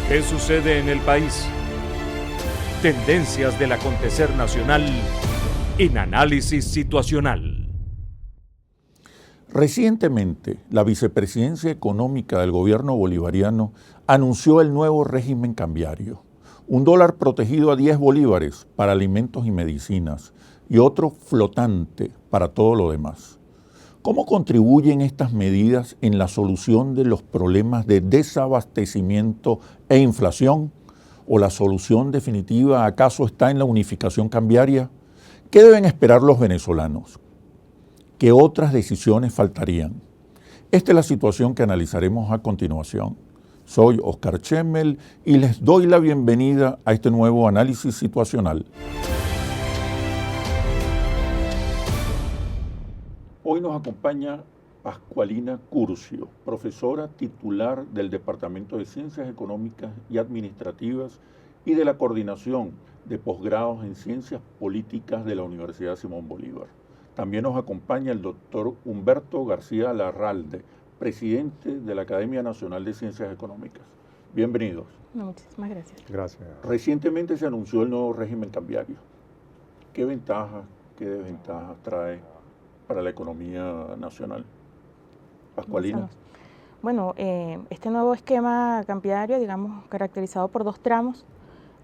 ¿Qué sucede en el país? Tendencias del acontecer nacional en análisis situacional. Recientemente, la Vicepresidencia Económica del Gobierno bolivariano anunció el nuevo régimen cambiario. Un dólar protegido a 10 bolívares para alimentos y medicinas y otro flotante para todo lo demás. ¿Cómo contribuyen estas medidas en la solución de los problemas de desabastecimiento e inflación? ¿O la solución definitiva acaso está en la unificación cambiaria? ¿Qué deben esperar los venezolanos? ¿Qué otras decisiones faltarían? Esta es la situación que analizaremos a continuación. Soy Oscar Chemmel y les doy la bienvenida a este nuevo análisis situacional. Hoy nos acompaña Pascualina Curcio, profesora titular del Departamento de Ciencias Económicas y Administrativas y de la Coordinación de Posgrados en Ciencias Políticas de la Universidad Simón Bolívar. También nos acompaña el doctor Humberto García Larralde, presidente de la Academia Nacional de Ciencias Económicas. Bienvenidos. Muchísimas gracias. Gracias. Recientemente se anunció el nuevo régimen cambiario. ¿Qué ventajas, qué desventajas trae para la economía nacional? Pascualina. Bueno, este nuevo esquema cambiario, digamos, caracterizado por dos tramos,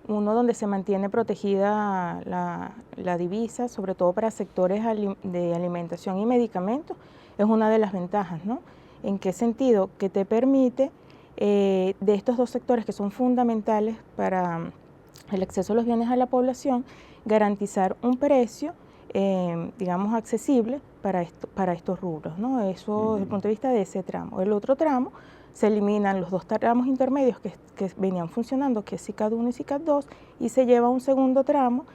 uno donde se mantiene protegida la divisa, sobre todo para sectores de alimentación y medicamentos, es una de las ventajas, ¿no? ¿En qué sentido? Que te permite, de estos dos sectores que son fundamentales para el acceso a los bienes a la población, garantizar un precio digamos, accesible para estos rubros, ¿no? Eso desde el punto de vista de ese tramo. El otro tramo, se eliminan los dos tramos intermedios que venían funcionando, que es SICAD 1 y SICAD 2, y se lleva un segundo tramo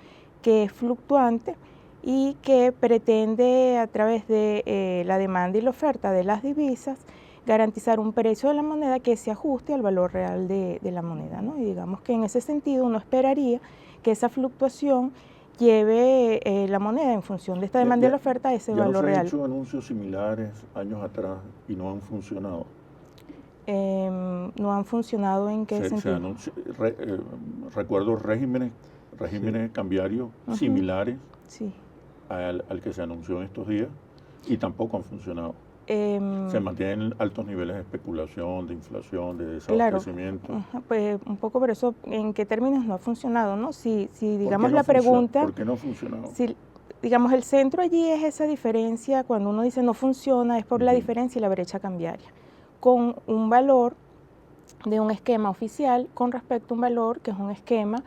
que es fluctuante y que pretende, a través de la demanda y la oferta de las divisas, garantizar un precio de la moneda que se ajuste al valor real de la moneda, ¿no? Y digamos que en ese sentido uno esperaría que esa fluctuación lleve la moneda en función de esta demanda y la oferta a ese valor real. ¿Ya no se han hecho anuncios similares años atrás y no han funcionado? ¿No han funcionado en qué sentido? Recuerdo regímenes cambiarios similares al que se anunció en estos días y tampoco han funcionado. Se mantienen altos niveles de especulación, de inflación, de desabastecimiento. Claro, pues un poco por eso, ¿en qué términos no ha funcionado? ¿No? Si digamos la pregunta... ¿Por qué no ha funcionado? Si, digamos, el centro allí es esa diferencia, cuando uno dice no funciona, es por la diferencia y la brecha cambiaria, con un valor de un esquema oficial con respecto a un valor que es un esquema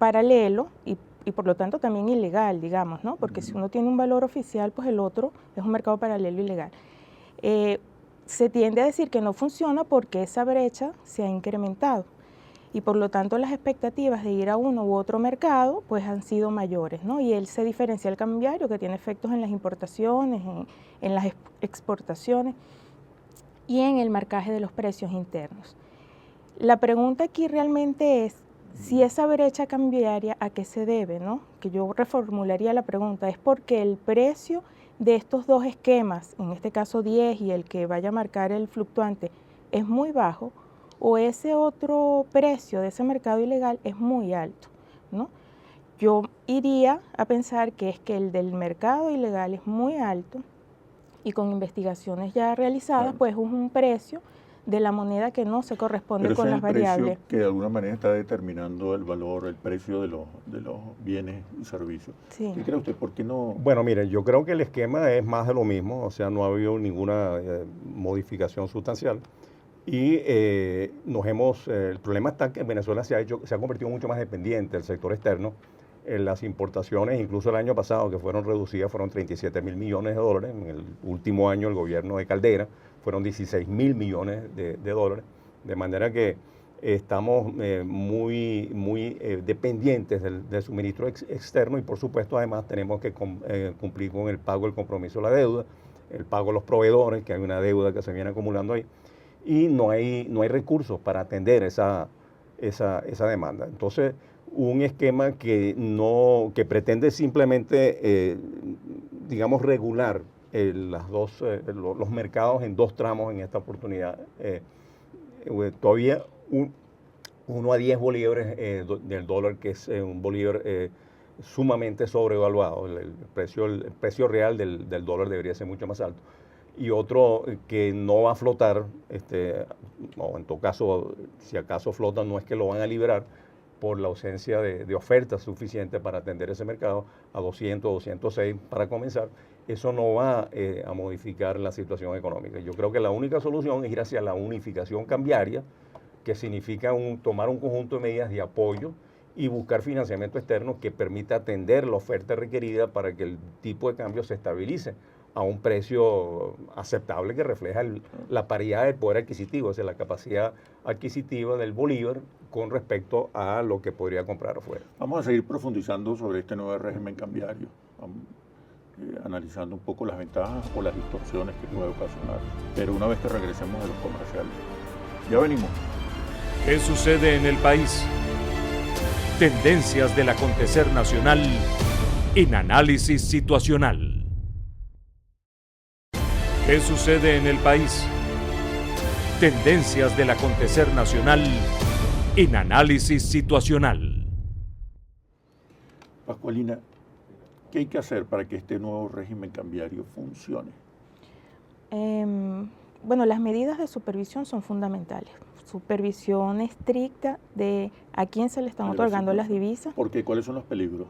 paralelo y por lo tanto también ilegal, digamos, ¿no? Porque si uno tiene un valor oficial, pues el otro es un mercado paralelo ilegal. Se tiende a decir que no funciona porque esa brecha se ha incrementado y por lo tanto las expectativas de ir a uno u otro mercado pues han sido mayores, ¿no? Y él se diferencia el cambiario que tiene efectos en las importaciones, en las exportaciones y en el marcaje de los precios internos. La pregunta aquí realmente es si esa brecha cambiaria, ¿a qué se debe, no? Que yo reformularía la pregunta, ¿es porque el precio de estos dos esquemas, en este caso 10 y el que vaya a marcar el fluctuante, es muy bajo, o ese otro precio de ese mercado ilegal es muy alto, ¿no? Yo iría a pensar que es que el del mercado ilegal es muy alto y con investigaciones ya realizadas, pues es un precio de la moneda que no se corresponde con las variables. Que de alguna manera está determinando el valor, el precio de los bienes y servicios. Sí. ¿Qué cree usted? ¿Por qué no? Bueno, mire, yo creo que el esquema es más de lo mismo, o sea, no ha habido ninguna modificación sustancial. Y el problema está que Venezuela se ha convertido mucho más dependiente del sector externo. Las importaciones, incluso el año pasado, que fueron reducidas, fueron 37.000 millones de dólares. En el último año, el gobierno de Caldera, fueron 16.000 millones de dólares. De manera que estamos muy dependientes del suministro externo y, por supuesto, además tenemos que cumplir con el pago del compromiso de la deuda, el pago de los proveedores, que hay una deuda que se viene acumulando ahí, y no hay recursos para atender esa demanda. Entonces, un esquema que pretende simplemente, digamos, regular los mercados en dos tramos en esta oportunidad. Todavía 1 a 10 bolívares del dólar, que es un bolívar sumamente sobrevaluado. El precio real del dólar debería ser mucho más alto. Y otro que no va a flotar, o en todo caso, si acaso flota, no es que lo van a liberar por la ausencia de oferta suficiente para atender ese mercado a 200, 206 para comenzar. Eso no va a modificar la situación económica. Yo creo que la única solución es ir hacia la unificación cambiaria, que significa tomar un conjunto de medidas de apoyo y buscar financiamiento externo que permita atender la oferta requerida para que el tipo de cambio se estabilice a un precio aceptable que refleja la paridad del poder adquisitivo, es decir, la capacidad adquisitiva del bolívar con respecto a lo que podría comprar afuera. Vamos a seguir profundizando sobre este nuevo régimen cambiario, analizando un poco las ventajas o las distorsiones que puede ocasionar, pero una vez que regresemos de los comerciales. Ya venimos. ¿Qué sucede en el país? Tendencias del acontecer nacional en análisis situacional. ¿Qué sucede en el país? Tendencias del acontecer nacional en análisis situacional. Pascualina, ¿qué hay que hacer para que este nuevo régimen cambiario funcione? Bueno, las medidas de supervisión son fundamentales. Supervisión estricta de a quién se le están otorgando las divisas. ¿Por qué? ¿Cuáles son los peligros?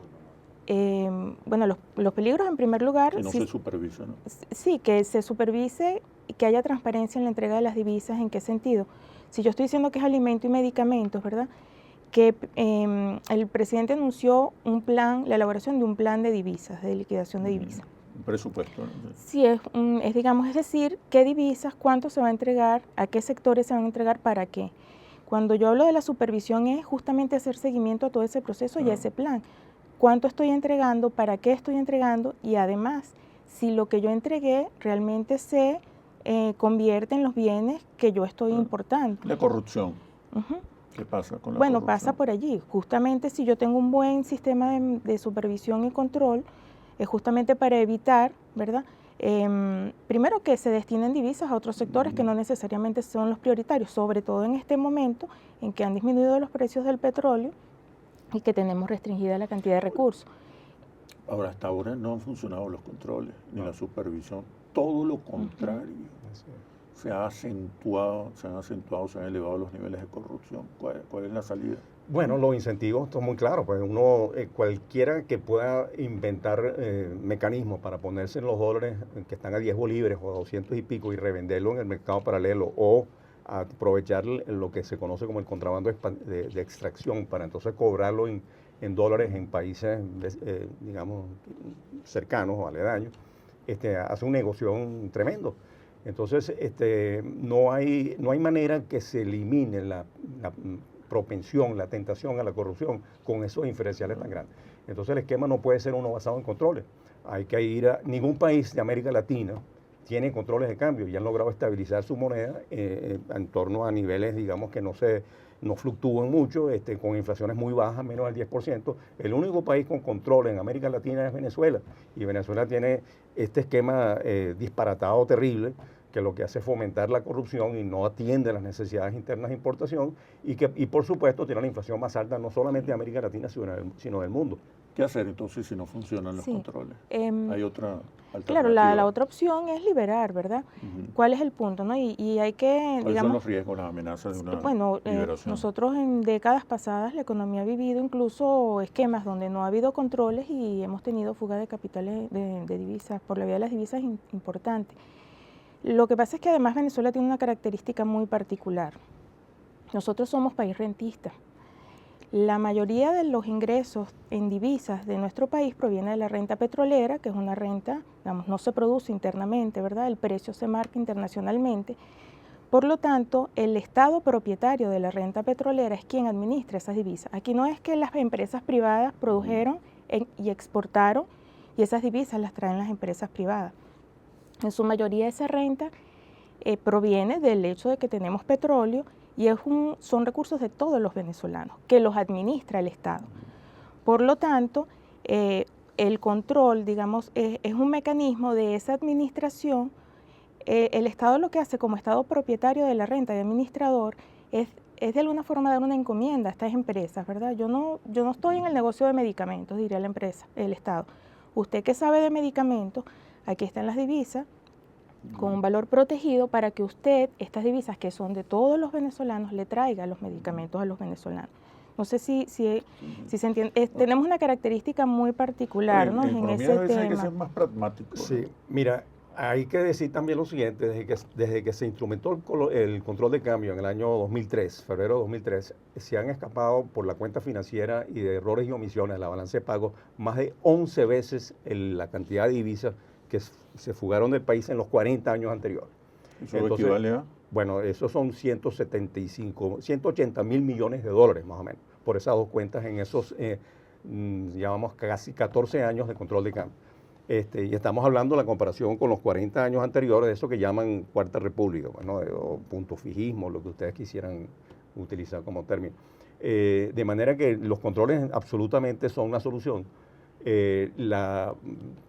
Bueno, los peligros en primer lugar... Que no se supervise, ¿no? Sí, que se supervise y que haya transparencia en la entrega de las divisas. ¿En qué sentido? Si yo estoy diciendo que es alimento y medicamentos, ¿verdad? Que el presidente anunció un plan, la elaboración de un plan de divisas, de liquidación de divisas. Un presupuesto, ¿no? Sí, es decir, qué divisas, cuánto se va a entregar, a qué sectores se van a entregar, para qué. Cuando yo hablo de la supervisión es justamente hacer seguimiento a todo ese proceso y a ese plan. ¿Cuánto estoy entregando? ¿Para qué estoy entregando? Y además, si lo que yo entregué realmente se convierte en los bienes que yo estoy importando. La corrupción. ¿Qué pasa con la corrupción? Bueno, pasa por allí. Justamente si yo tengo un buen sistema de supervisión y control, es justamente para evitar, ¿verdad? Primero, que se destinen divisas a otros sectores que no necesariamente son los prioritarios, sobre todo en este momento en que han disminuido los precios del petróleo y que tenemos restringida la cantidad de recursos. Ahora, hasta ahora no han funcionado los controles ni la supervisión. Todo lo contrario. Se han acentuado, se han elevado los niveles de corrupción. ¿Cuál es la salida? Bueno, los incentivos son muy claros. Pues cualquiera que pueda inventar mecanismos para ponerse en los dólares que están a 10 bolívares o a 200 y pico y revenderlo en el mercado paralelo, o aprovechar lo que se conoce como el contrabando de extracción para entonces cobrarlo en dólares en países, digamos, cercanos o aledaños, hace un negocio tremendo. Entonces, no hay manera que se elimine la propensión, la tentación a la corrupción con esos diferenciales tan grandes. Entonces, el esquema no puede ser uno basado en controles. Hay que ir a... Ningún país de América Latina tiene controles de cambio y han logrado estabilizar su moneda en torno a niveles, digamos, que no fluctúan mucho, con inflaciones muy bajas, menos del 10%. El único país con control en América Latina es Venezuela, y Venezuela tiene este esquema disparatado, terrible, que lo que hace es fomentar la corrupción y no atiende las necesidades internas de importación, y por supuesto tiene la inflación más alta no solamente de América Latina, sino del mundo. ¿Qué hacer entonces si no funcionan los controles? ¿Hay otra alternativa? Claro, la otra opción es liberar, ¿verdad? ¿Cuál es el punto, no? Y hay que, ¿Cuáles son los riesgos, las amenazas de una liberación? Nosotros en décadas pasadas la economía ha vivido incluso esquemas donde no ha habido controles y hemos tenido fuga de capitales de divisas, por la vía de las divisas importante. Lo que pasa es que además Venezuela tiene una característica muy particular. Nosotros somos país rentista. La mayoría de los ingresos en divisas de nuestro país proviene de la renta petrolera, que es una renta, digamos, no se produce internamente, ¿verdad? El precio se marca internacionalmente. Por lo tanto, el Estado propietario de la renta petrolera es quien administra esas divisas. Aquí no es que las empresas privadas produjeron y exportaron y esas divisas las traen las empresas privadas. En su mayoría esa renta proviene del hecho de que tenemos petróleo y son recursos de todos los venezolanos, que los administra el Estado. Por lo tanto, el control, digamos, es un mecanismo de esa administración. El Estado lo que hace como Estado propietario de la renta y administrador es es de alguna forma dar una encomienda a estas empresas, ¿verdad? Yo no estoy en el negocio de medicamentos, diría la empresa, el Estado. Usted que sabe de medicamentos, aquí están las divisas con un valor protegido para que usted, estas divisas que son de todos los venezolanos, le traiga los medicamentos a los venezolanos. No sé si se entiende. Tenemos una característica muy particular, ¿no? En ese economía a veces tema. hay que ser más pragmático. Sí, ¿no? mira, hay que decir también lo siguiente, desde que se instrumentó el control de cambio en el año 2003, febrero de 2003, se han escapado por la cuenta financiera y de errores y omisiones, la balanza de pago, más de 11 veces la cantidad de divisas que se fugaron del país en los 40 años anteriores. ¿Eso equivale a? Bueno, esos son 180 mil millones de dólares más o menos, por esas dos cuentas en esos, llamamos casi 14 años de control de cambio. Y estamos hablando de la comparación con los 40 años anteriores, de eso que llaman Cuarta República, bueno, o punto fijismo, lo que ustedes quisieran utilizar como término. De manera que los controles absolutamente son una solución. La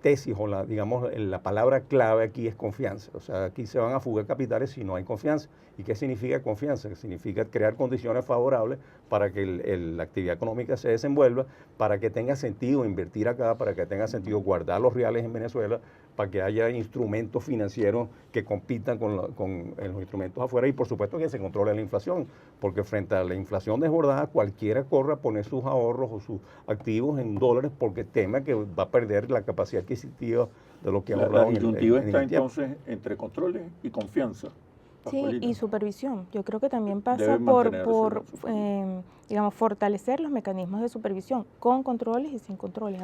tesis o la palabra clave aquí es confianza. O sea, aquí se van a fugar capitales si no hay confianza. ¿Y qué significa confianza? Que significa crear condiciones favorables para que la actividad económica se desenvuelva, para que tenga sentido invertir acá, para que tenga sentido guardar los reales en Venezuela, para que haya instrumentos financieros que compitan con los instrumentos afuera y por supuesto que se controle la inflación, porque frente a la inflación desbordada cualquiera corre a poner sus ahorros o sus activos en dólares porque teme que va a perder la capacidad adquisitiva de lo que ha ahorrado. La disyuntiva está entonces entre controles y confianza. Sí, y supervisión. Yo creo que también pasa Deben por mantenerse, fortalecer los mecanismos de supervisión, con controles y sin controles.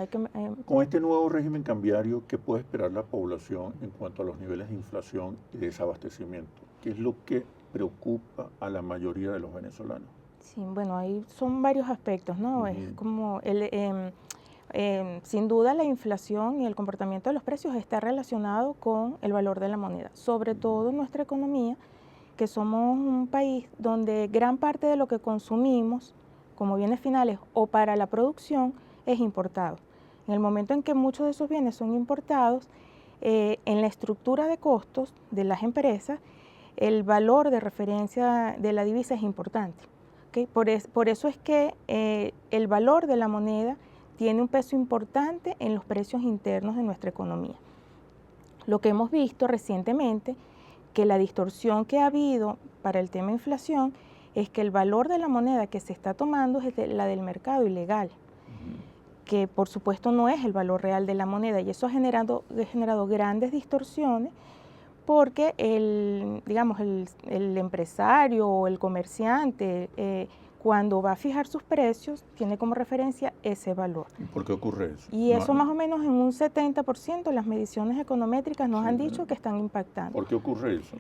Con este nuevo régimen cambiario, ¿qué puede esperar la población en cuanto a los niveles de inflación y desabastecimiento? ¿Qué es lo que preocupa a la mayoría de los venezolanos? Sí, bueno, ahí son varios aspectos, ¿no? Es como sin duda la inflación y el comportamiento de los precios está relacionado con el valor de la moneda, sobre todo en nuestra economía, que somos un país donde gran parte de lo que consumimos como bienes finales o para la producción es importado. En el momento en que muchos de esos bienes son importados, en la estructura de costos de las empresas, el valor de referencia de la divisa es importante. ¿Okay? Por eso es que el valor de la moneda tiene un peso importante en los precios internos de nuestra economía. Lo que hemos visto recientemente, que la distorsión que ha habido para el tema inflación es que el valor de la moneda que se está tomando es la del mercado ilegal, que por supuesto no es el valor real de la moneda, y eso ha generado grandes distorsiones porque el empresario o el comerciante cuando va a fijar sus precios tiene como referencia ese valor. ¿Y por qué ocurre eso? Y eso más o menos en un 70% las mediciones econométricas nos han dicho que están impactando. ¿Por qué ocurre eso?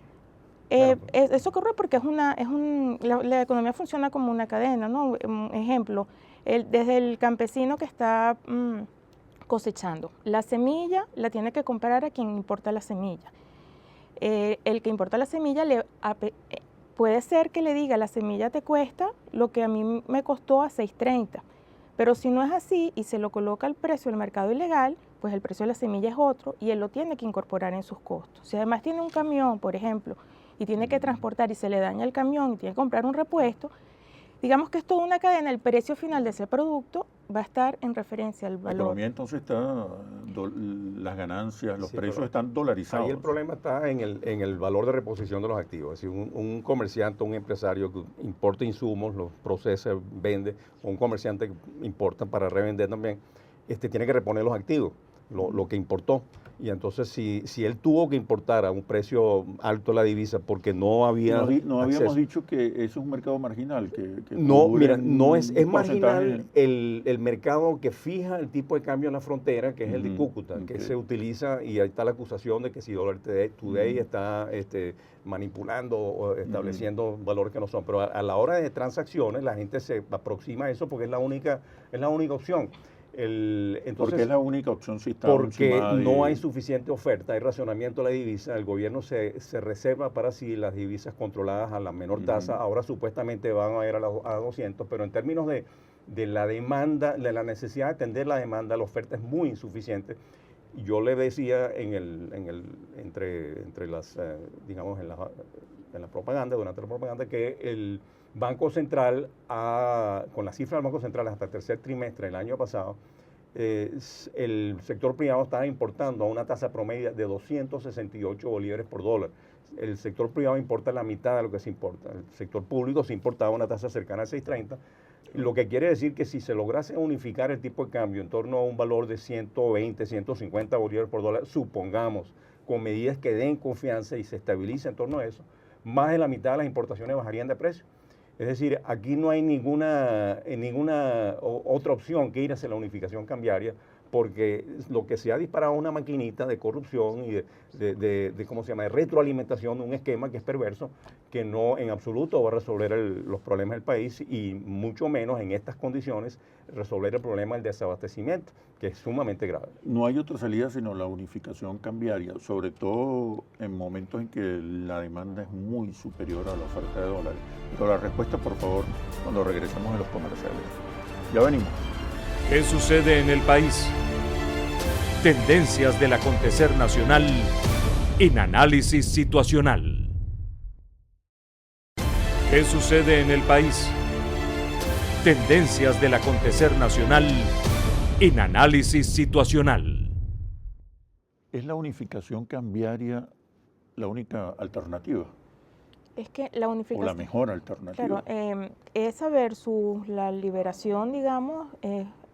Eso ocurre porque la economía funciona como una cadena, ¿no? Un ejemplo, desde el campesino que está cosechando, la semilla la tiene que comprar a quien importa la semilla. El que importa la semilla puede ser que le diga la semilla te cuesta lo que a mí me costó a 6.30, pero si no es así y se lo coloca al precio del mercado ilegal, pues el precio de la semilla es otro y él lo tiene que incorporar en sus costos. Si además tiene un camión, por ejemplo, y tiene que transportar y se le daña el camión y tiene que comprar un repuesto, digamos que es toda una cadena, el precio final de ese producto va a estar en referencia al valor. La economía entonces las ganancias, los precios están dolarizados. Ahí el problema está en el valor de reposición de los activos. Es decir, un comerciante, un empresario que importa insumos, los procesa, vende, o un comerciante que importa para revender también, tiene que reponer los activos, lo que importó. Y entonces si él tuvo que importar a un precio alto la divisa porque no había No habíamos dicho que eso es un mercado marginal. No, mira, no es marginal el mercado que fija el tipo de cambio en la frontera, que es el de Cúcuta, que se utiliza, y ahí está la acusación de que si Dollar Today está manipulando o estableciendo valores que no son. Pero a la hora de transacciones la gente se aproxima a eso porque es la única opción. Entonces, porque es la única opción si está porque no hay suficiente oferta, hay racionamiento de la divisa, el gobierno se reserva para si las divisas controladas a la menor tasa, ahora supuestamente van a ir a 200, pero en términos de la demanda, de la necesidad de atender la demanda, la oferta es muy insuficiente. Yo le decía entre las, digamos, en la propaganda, durante la propaganda, que Banco Central, con la cifra del Banco Central hasta el tercer trimestre del año pasado, el sector privado estaba importando a una tasa promedio de 268 bolívares por dólar. El sector privado importa la mitad de lo que se importa. El sector público se importaba a una tasa cercana a 6.30, lo que quiere decir que si se lograse unificar el tipo de cambio en torno a un valor de 120, 150 bolívares por dólar, supongamos, con medidas que den confianza y se estabilice en torno a eso, más de la mitad de las importaciones bajarían de precio. Es decir, aquí no hay ninguna otra opción que ir hacia la unificación cambiaria, porque lo que se ha disparado es una maquinita de corrupción y ¿cómo se llama?, de retroalimentación de un esquema que es perverso, que no en absoluto va a resolver los problemas del país y mucho menos en estas condiciones resolver el problema del desabastecimiento, que es sumamente grave. No hay otra salida sino la unificación cambiaria, sobre todo en momentos en que la demanda es muy superior a la oferta de dólares. Pero la respuesta, por favor, cuando regresemos de los comerciales. Ya venimos. ¿Qué sucede en el país? Tendencias del acontecer nacional en Análisis Situacional. ¿Qué sucede en el país? Tendencias del acontecer nacional en Análisis Situacional. ¿Es la unificación cambiaria la única alternativa? Es que la unificación... ¿O la mejor alternativa? Claro, esa versus la liberación, digamos,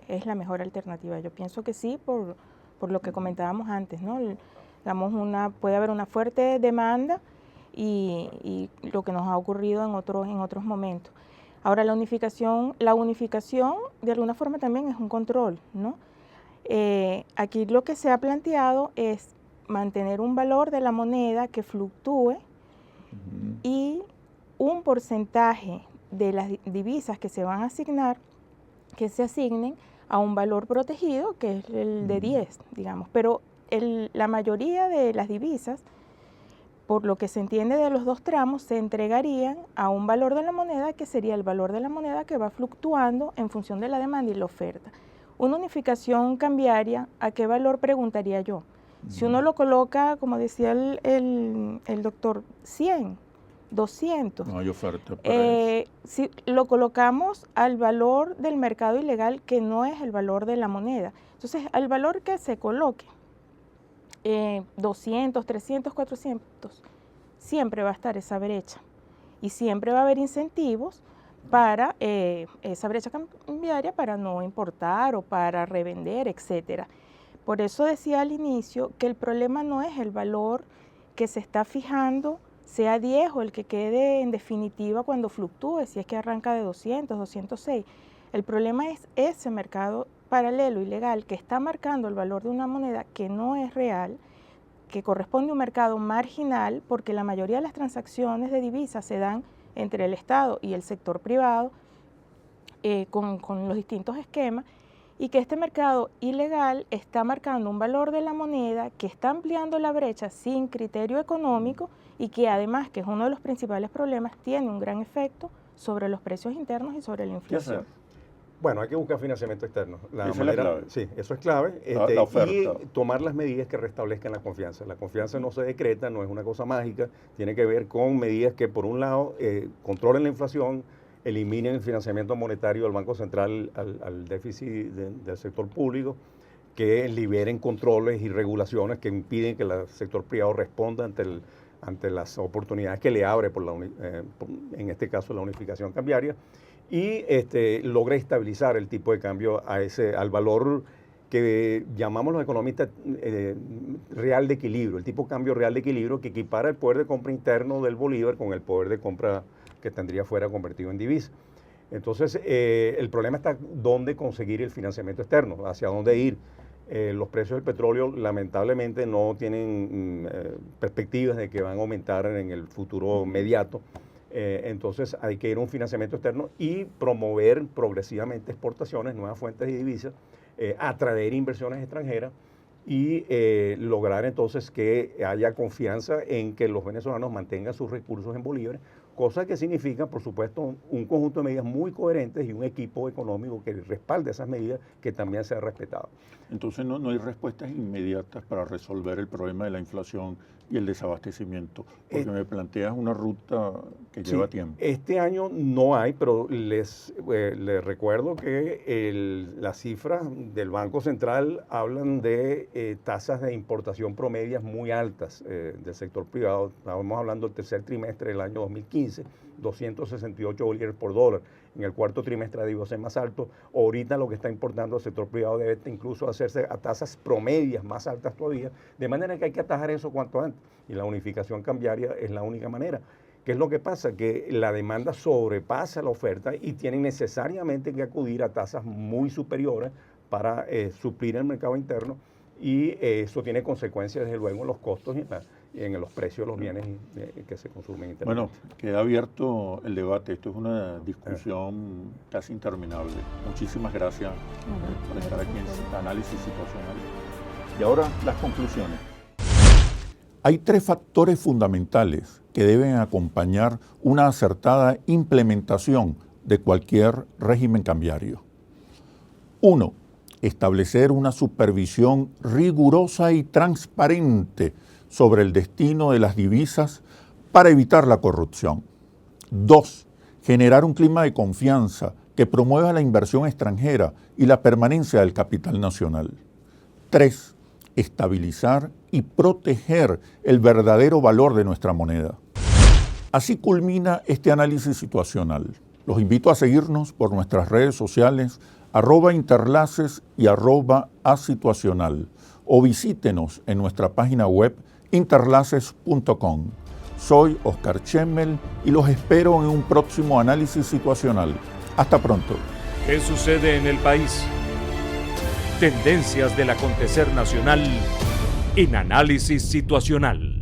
es la mejor alternativa. Yo pienso que sí, por lo que comentábamos antes, ¿no? Digamos, puede haber una fuerte demanda y lo que nos ha ocurrido en otros momentos. Ahora, la unificación de alguna forma también es un control, ¿no? Aquí lo que se ha planteado es mantener un valor de la moneda que fluctúe y un porcentaje de las divisas que se van a asignar, que se asignen a un valor protegido, que es el de 10, digamos. Pero la mayoría de las divisas, por lo que se entiende de los dos tramos, se entregarían a un valor de la moneda que sería el valor de la moneda que va fluctuando en función de la demanda y la oferta. Una unificación cambiaria, ¿a qué valor preguntaría yo? Si uno lo coloca, como decía el doctor, 100, 200. No hay oferta. Si lo colocamos al valor del mercado ilegal, que no es el valor de la moneda. Entonces, al valor que se coloque, 200, 300, 400, siempre va a estar esa brecha. Y siempre va a haber incentivos para esa brecha cambiaria para no importar o para revender, etcétera. Por eso decía al inicio que el problema no es el valor que se está fijando, sea 10 o el que quede en definitiva cuando fluctúe, si es que arranca de 200, 206. El problema es ese mercado paralelo, ilegal, que está marcando el valor de una moneda que no es real, que corresponde a un mercado marginal, porque la mayoría de las transacciones de divisas se dan entre el Estado y el sector privado, con los distintos esquemas, y que este mercado ilegal está marcando un valor de la moneda que está ampliando la brecha sin criterio económico y que además, que es uno de los principales problemas, tiene un gran efecto sobre los precios internos y sobre la inflación. Bueno, hay que buscar financiamiento externo. Esa es la clave. Sí, eso es clave. La oferta. Y tomar las medidas que restablezcan la confianza. La confianza no se decreta, no es una cosa mágica, tiene que ver con medidas que, por un lado, controlen la inflación, eliminen el financiamiento monetario del Banco Central al déficit del sector público, que liberen controles y regulaciones que impiden que el sector privado responda ante las oportunidades que le abre, en este caso, la unificación cambiaria, y logre estabilizar el tipo de cambio al valor que llamamos los economistas real de equilibrio, el tipo de cambio real de equilibrio que equipara el poder de compra interno del bolívar con el poder de compra que tendría fuera convertido en divisa. Entonces, el problema está dónde conseguir el financiamiento externo, hacia dónde ir. Los precios del petróleo lamentablemente no tienen perspectivas de que van a aumentar en el futuro inmediato. Entonces hay que ir a un financiamiento externo y promover progresivamente exportaciones, nuevas fuentes de divisas, atraer inversiones extranjeras y lograr entonces que haya confianza en que los venezolanos mantengan sus recursos en bolívares, cosa que significa, por supuesto, un conjunto de medidas muy coherentes y un equipo económico que respalde esas medidas que también sea respetado. Entonces no hay respuestas inmediatas para resolver el problema de la inflación y el desabastecimiento? Porque me planteas una ruta que Sí, lleva tiempo. este año no hay, pero les recuerdo que las cifras del Banco Central hablan de tasas de importación promedias muy altas del sector privado. Estábamos hablando del tercer trimestre del año 2015, 268 bolívares por dólar. En el cuarto trimestre debió ser más alto. Ahorita lo que está importando el sector privado debe incluso hacerse a tasas promedias más altas todavía, de manera que hay que atajar eso cuanto antes. Y la unificación cambiaria es la única manera. ¿Qué es lo que pasa? Que la demanda sobrepasa la oferta y tienen necesariamente que acudir a tasas muy superiores para suplir el mercado interno, y eso tiene consecuencias desde luego en los costos y en los precios de los bienes que se consumen internamente. Bueno, queda abierto el debate. Esto es una discusión casi interminable. Muchísimas gracias por estar aquí en Análisis Situacional. Y ahora las conclusiones. Hay 3 factores fundamentales que deben acompañar una acertada implementación de cualquier régimen cambiario. 1. Establecer una supervisión rigurosa y transparente sobre el destino de las divisas para evitar la corrupción. 2. Generar un clima de confianza que promueva la inversión extranjera y la permanencia del capital nacional. 3. Estabilizar y proteger el verdadero valor de nuestra moneda. Así culmina este análisis situacional. Los invito a seguirnos por nuestras redes sociales @interlaces y @asituacional, o visítenos en nuestra página web interlaces.com. Soy Oscar Chemmel y los espero en un próximo análisis situacional. Hasta pronto. ¿Qué sucede en el país? Tendencias del acontecer nacional en Análisis Situacional.